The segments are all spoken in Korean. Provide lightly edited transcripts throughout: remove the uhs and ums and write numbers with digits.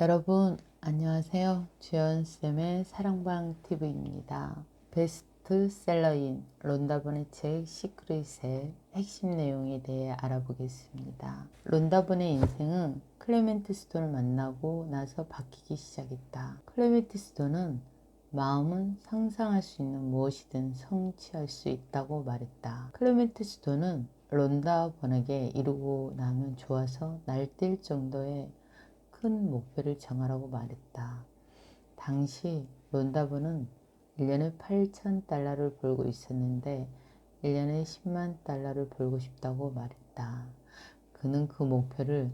여러분 안녕하세요. 주연쌤의 사랑방 TV입니다. 베스트셀러인 론다본의 책 시크릿의 핵심 내용에 대해 알아보겠습니다. 론다본의 인생은 클레멘트 스톤을 만나고 나서 바뀌기 시작했다. 클레멘트 스톤은 마음은 상상할 수 있는 무엇이든 성취할 수 있다고 말했다. 클레멘트 스톤은 론다본에게 이루고 나면 좋아서 날뛸 정도의 큰 목표를 정하라고 말했다. 당시 론다본은 1년에 8,000달러를 벌고 있었는데 1년에 10만 달러를 벌고 싶다고 말했다. 그는 그 목표를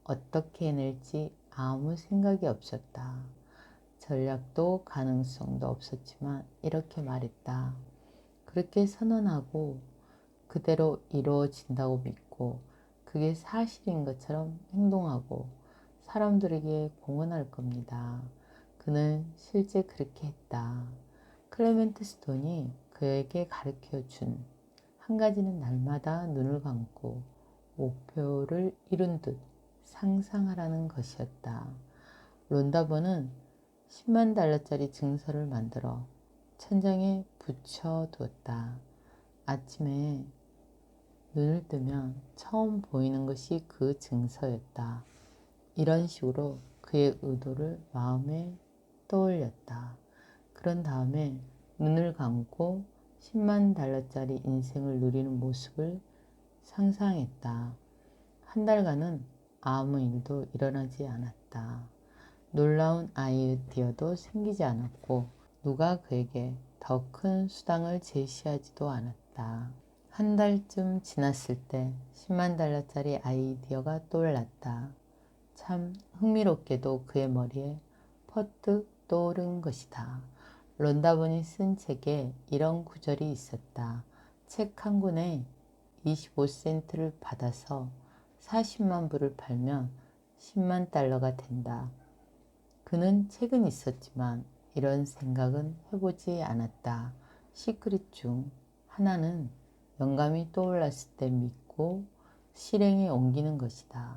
어떻게 해낼지 아무 생각이 없었다. 전략도 가능성도 없었지만 이렇게 말했다. 그렇게 선언하고 그대로 이루어진다고 믿고 그게 사실인 것처럼 행동하고 사람들에게 공언할 겁니다. 그는 실제 그렇게 했다. 클레멘트 스톤이 그에게 가르쳐 준 한 가지는 날마다 눈을 감고 목표를 이룬 듯 상상하라는 것이었다. 론다본은 10만 달러짜리 증서를 만들어 천장에 붙여두었다. 아침에 눈을 뜨면 처음 보이는 것이 그 증서였다. 이런 식으로 그의 의도를 마음에 떠올렸다. 그런 다음에 눈을 감고 10만 달러짜리 인생을 누리는 모습을 상상했다. 한 달간은 아무 일도 일어나지 않았다. 놀라운 아이디어도 생기지 않았고 누가 그에게 더 큰 수당을 제시하지도 않았다. 한 달쯤 지났을 때 10만 달러짜리 아이디어가 떠올랐다. 참 흥미롭게도 그의 머리에 퍼뜩 떠오른 것이다. 론다본이 쓴 책에 이런 구절이 있었다. 책 한 권에 25센트를 받아서 40만 부를 팔면 10만 달러가 된다. 그는 책은 있었지만 이런 생각은 해보지 않았다. 시크릿 중 하나는 영감이 떠올랐을 때 믿고 실행에 옮기는 것이다.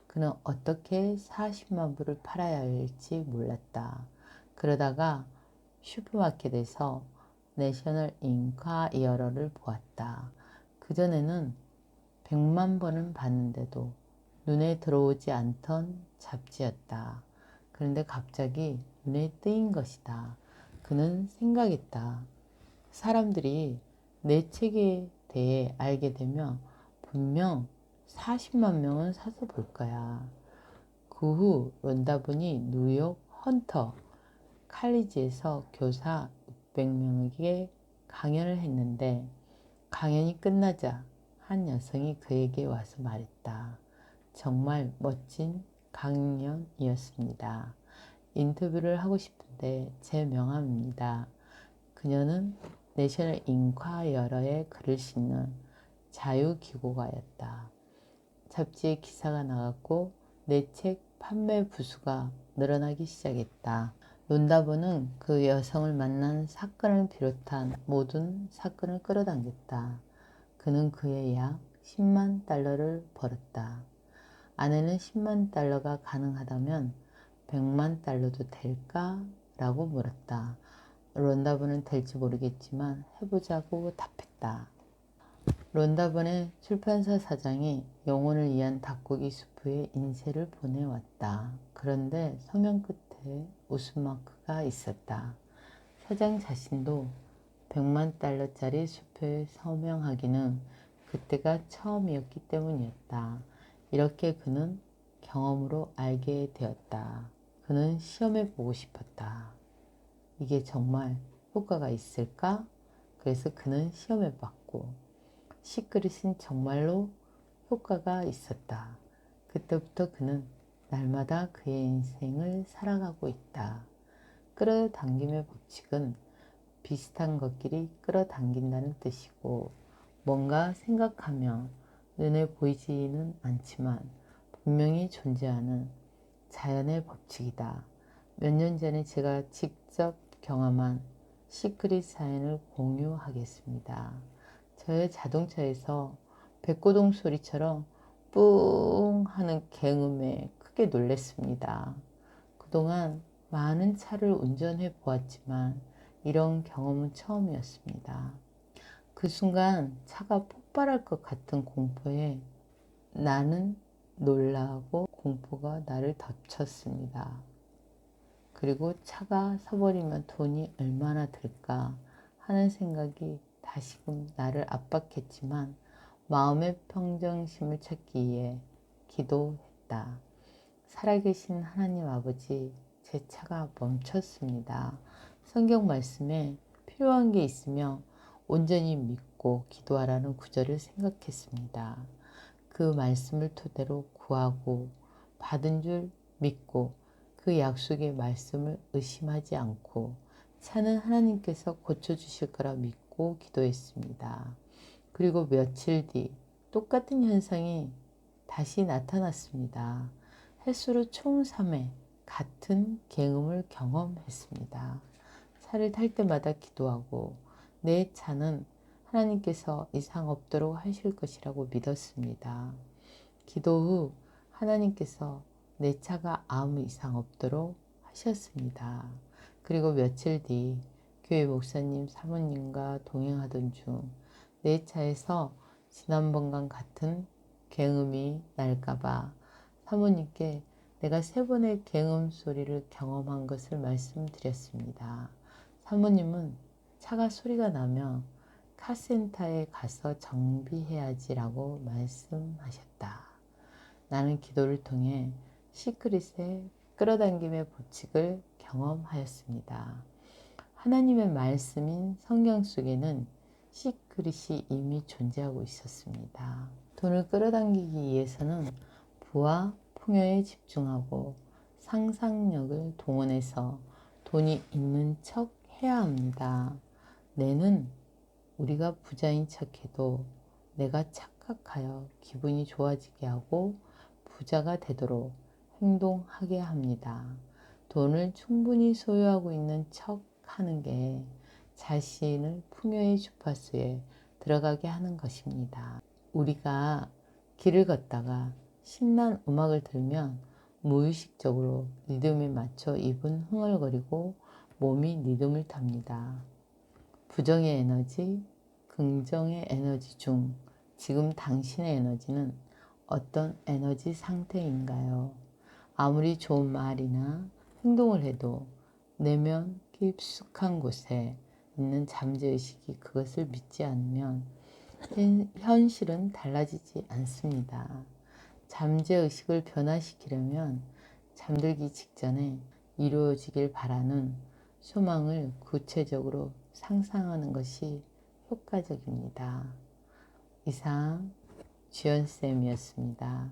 그는 어떻게 40만 부를 팔아야 할지 몰랐다. 그러다가 슈퍼마켓에서 내셔널 인콰이어러를 보았다. 그전에는 100만 번은 봤는데도 눈에 들어오지 않던 잡지였다. 그런데 갑자기 눈에 띄인 것이다. 그는 생각했다. 사람들이 내 책에 대해 알게 되면 분명 40만 명은 사서 볼 거야. 그 후 론다본이 뉴욕 헌터 칼리지에서 교사 600명에게 강연을 했는데 강연이 끝나자 한 여성이 그에게 와서 말했다. 정말 멋진 강연이었습니다. 인터뷰를 하고 싶은데 제 명함입니다. 그녀는 내셔널 인콰이어러에 글을 싣는 자유기고가였다. 잡지에 기사가 나갔고 내 책 판매 부수가 늘어나기 시작했다. 론다본은 그 여성을 만난 사건을 비롯한 모든 사건을 끌어당겼다. 그는 그에 약 10만 달러를 벌었다. 아내는 10만 달러가 가능하다면 100만 달러도 될까? 라고 물었다. 론다본은 될지 모르겠지만 해보자고 답했다. 론다본의 출판사 사장이 영혼을 위한 닭고기 수프에 인쇄를 보내왔다. 그런데 서명 끝에 웃음마크가 있었다. 사장 자신도 100만 달러짜리 수표에 서명하기는 그때가 처음이었기 때문이었다. 이렇게 그는 경험으로 알게 되었다. 그는 시험해 보고 싶었다. 이게 정말 효과가 있을까? 그래서 그는 시험해 봤고 시크릿은 정말로 효과가 있었다. 그때부터 그는 날마다 그의 인생을 살아가고 있다. 끌어당김의 법칙은 비슷한 것끼리 끌어당긴다는 뜻이고 뭔가 생각하며 눈에 보이지는 않지만 분명히 존재하는 자연의 법칙이다. 몇 년 전에 제가 직접 경험한 시크릿 사연을 공유하겠습니다. 저의 자동차에서 백고동 소리처럼 뿡 하는 굉음에 크게 놀랐습니다. 그동안 많은 차를 운전해 보았지만 이런 경험은 처음이었습니다. 그 순간 차가 폭발할 것 같은 공포에 나는 놀라고 공포가 나를 덮쳤습니다. 그리고 차가 서버리면 돈이 얼마나 들까 하는 생각이 다시금 나를 압박했지만 마음의 평정심을 찾기 위해 기도했다. 살아계신 하나님 아버지, 제 차가 멈췄습니다. 성경 말씀에 필요한 게 있으며 온전히 믿고 기도하라는 구절을 생각했습니다. 그 말씀을 토대로 구하고 받은 줄 믿고 그 약속의 말씀을 의심하지 않고 차는 하나님께서 고쳐주실 거라 믿고 기도했습니다. 그리고 며칠 뒤 똑같은 현상이 다시 나타났습니다. 횟수로 총 3회 같은 경험을 경험했습니다. 차를 탈 때마다 기도하고 내 차는 하나님께서 이상 없도록 하실 것이라고 믿었습니다. 기도 후 하나님께서 내 차가 아무 이상 없도록 하셨습니다. 그리고 며칠 뒤 교회 목사님 사모님과 동행하던 중 내 차에서 지난번과 같은 굉음이 날까봐 사모님께 내가 3번의 굉음 소리를 경험한 것을 말씀드렸습니다. 사모님은 차가 소리가 나면 카센터에 가서 정비해야지라고 말씀하셨다. 나는 기도를 통해 시크릿의 끌어당김의 법칙을 경험하였습니다. 하나님의 말씀인 성경 속에는 시크릿이 이미 존재하고 있었습니다. 돈을 끌어당기기 위해서는 부와 풍요에 집중하고 상상력을 동원해서 돈이 있는 척 해야 합니다. 뇌는 우리가 부자인 척해도 내가 착각하여 기분이 좋아지게 하고 부자가 되도록 행동하게 합니다. 돈을 충분히 소유하고 있는 척 하는 게 자신을 풍요의 주파수에 들어가게 하는 것입니다. 우리가 길을 걷다가 신난 음악을 들으면 무의식적으로 리듬에 맞춰 입은 흥얼거리고 몸이 리듬을 탑니다. 부정의 에너지, 긍정의 에너지 중 지금 당신의 에너지는 어떤 에너지 상태인가요? 아무리 좋은 말이나 행동을 해도 내면 깊숙한 곳에 있는 잠재의식이 그것을 믿지 않으면 현실은 달라지지 않습니다. 잠재의식을 변화시키려면 잠들기 직전에 이루어지길 바라는 소망을 구체적으로 상상하는 것이 효과적입니다. 이상 주연쌤이었습니다.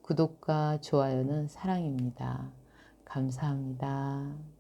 구독과 좋아요는 사랑입니다. 감사합니다.